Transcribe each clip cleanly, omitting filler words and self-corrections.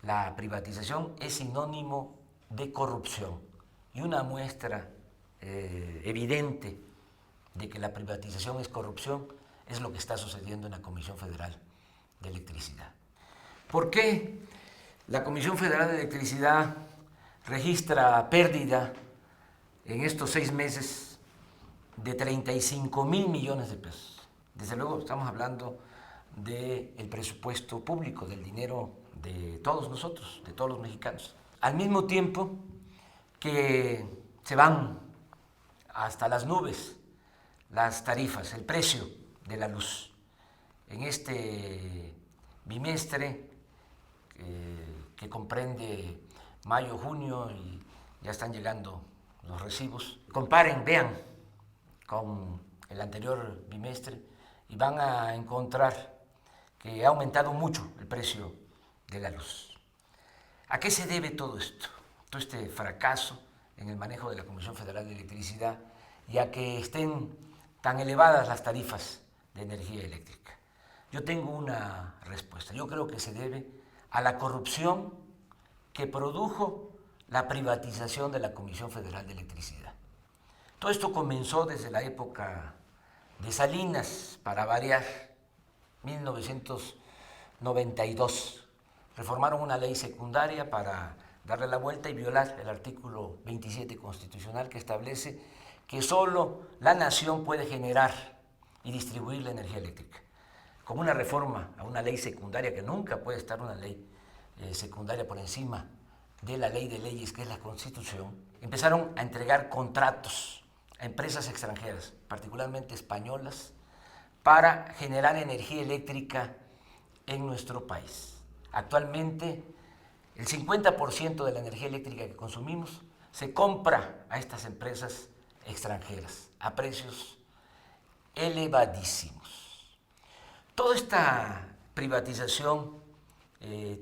la privatización es sinónimo de corrupción y una muestra evidente de que la privatización es corrupción es lo que está sucediendo en la Comisión Federal de Electricidad. ¿Por qué la Comisión Federal de Electricidad registra pérdida en estos 6 meses de 35,000 millones de pesos? Desde luego estamos hablando del presupuesto público, del dinero de todos nosotros, de todos los mexicanos. Al mismo tiempo que se van hasta las nubes las tarifas, el precio de la luz. En este bimestre que comprende mayo, junio y ya están llegando los recibos, comparen, vean con el anterior bimestre y van a encontrar que ha aumentado mucho el precio de la luz. ¿A qué se debe todo esto? Todo este fracaso en el manejo de la Comisión Federal de Electricidad y a que estén tan elevadas las tarifas de energía eléctrica. Yo tengo una respuesta. Yo creo que se debe a la corrupción que produjo la privatización de la Comisión Federal de Electricidad. Todo esto comenzó desde la época de Salinas, para variar, 1992. Reformaron una ley secundaria para darle la vuelta y violar el artículo 27 constitucional que establece que solo la nación puede generar y distribuir la energía eléctrica. Con una reforma a una ley secundaria, que nunca puede estar una ley secundaria por encima de la ley de leyes, que es la Constitución, empezaron a entregar contratos a empresas extranjeras, particularmente españolas, para generar energía eléctrica en nuestro país. Actualmente, el 50% de la energía eléctrica que consumimos se compra a estas empresas extranjeras a precios elevadísimos. Toda esta privatización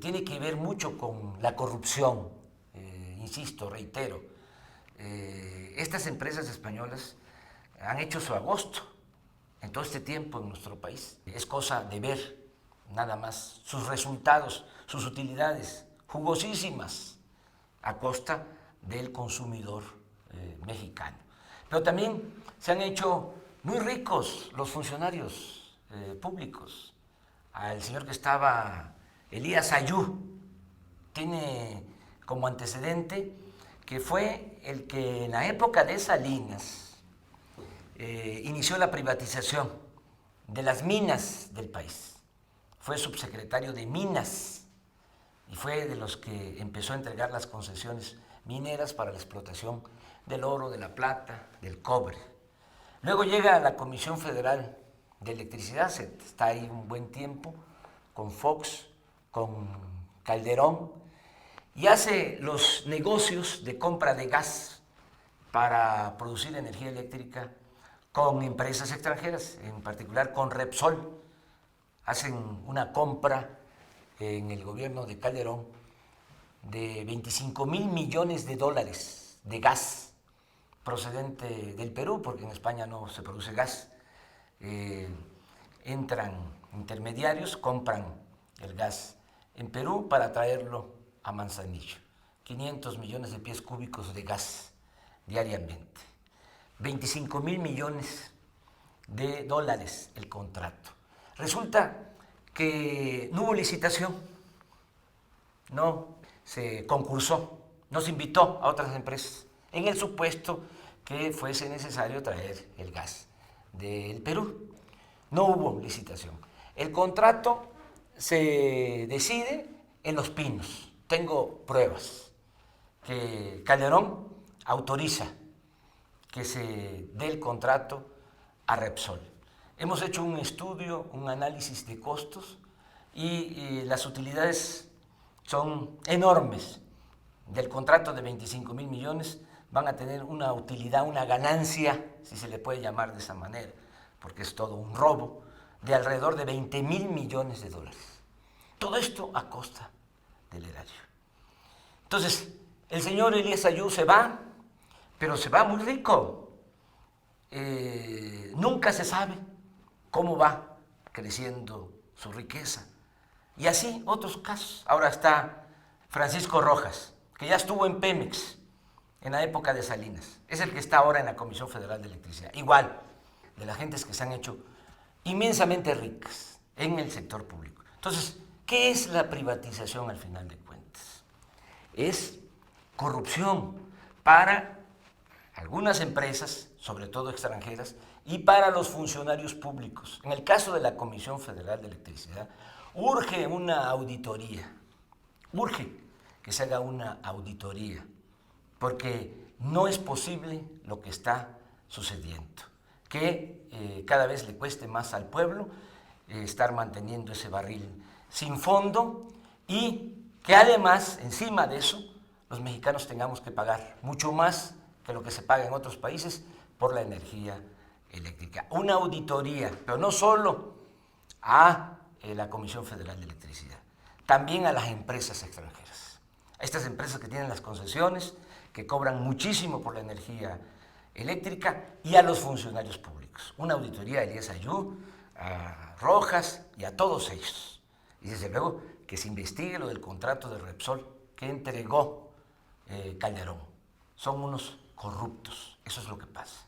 tiene que ver mucho con la corrupción, insisto, reitero. Estas empresas españolas han hecho su agosto en todo este tiempo en nuestro país. Es cosa de ver nada más sus resultados, sus utilidades jugosísimas a costa del consumidor mexicano. Pero también se han hecho muy ricos los funcionarios públicos. El señor que estaba, Elías Ayú, tiene como antecedente que fue el que en la época de Salinas inició la privatización de las minas del país. Fue subsecretario de Minas y fue de los que empezó a entregar las concesiones mineras para la explotación del oro, de la plata, del cobre. Luego llega la Comisión Federal de Electricidad, está ahí un buen tiempo, con Fox, con Calderón, y hace los negocios de compra de gas para producir energía eléctrica con empresas extranjeras, en particular con Repsol. Hacen una compra en el gobierno de Calderón de 25,000 millones de dólares de gas procedente del Perú, porque en España no se produce gas. Entran intermediarios, compran el gas en Perú para traerlo a Manzanillo. 500 millones de pies cúbicos de gas diariamente. 25,000 millones de dólares el contrato. Resulta que no hubo licitación, no se concursó, no se invitó a otras empresas, en el supuesto que fuese necesario traer el gas del Perú. No hubo licitación. El contrato se decide en Los Pinos. Tengo pruebas que Calderón autoriza que se dé el contrato a Repsol. Hemos hecho un estudio, un análisis de costos y las utilidades son enormes. Del contrato de 25,000 millones van a tener una utilidad, una ganancia, si se le puede llamar de esa manera, porque es todo un robo, de alrededor de 20,000 millones de dólares. Todo esto a costa del erario. Entonces, el señor Elías Ayú se va, pero se va muy rico. Nunca se sabe cómo va creciendo su riqueza. Y así otros casos. Ahora está Francisco Rojas, que ya estuvo en Pemex en la época de Salinas. Es el que está ahora en la Comisión Federal de Electricidad. Igual, de las gentes que se han hecho inmensamente ricas en el sector público. Entonces, ¿qué es la privatización al final de cuentas? Es corrupción para algunas empresas, sobre todo extranjeras, y para los funcionarios públicos. En el caso de la Comisión Federal de Electricidad, urge una auditoría, urge que se haga una auditoría, porque no es posible lo que está sucediendo, que cada vez le cueste más al pueblo estar manteniendo ese barril sin fondo y que además, encima de eso, los mexicanos tengamos que pagar mucho más que lo que se paga en otros países por la energía eléctrica. Una auditoría, pero no solo a la Comisión Federal de Electricidad, también a las empresas extranjeras, a estas empresas que tienen las concesiones, que cobran muchísimo por la energía eléctrica, y a los funcionarios públicos. Una auditoría a Elías Ayú, a Rojas y a todos ellos. Y desde luego que se investigue lo del contrato de Repsol que entregó Calderón. Son unos corruptos, eso es lo que pasa.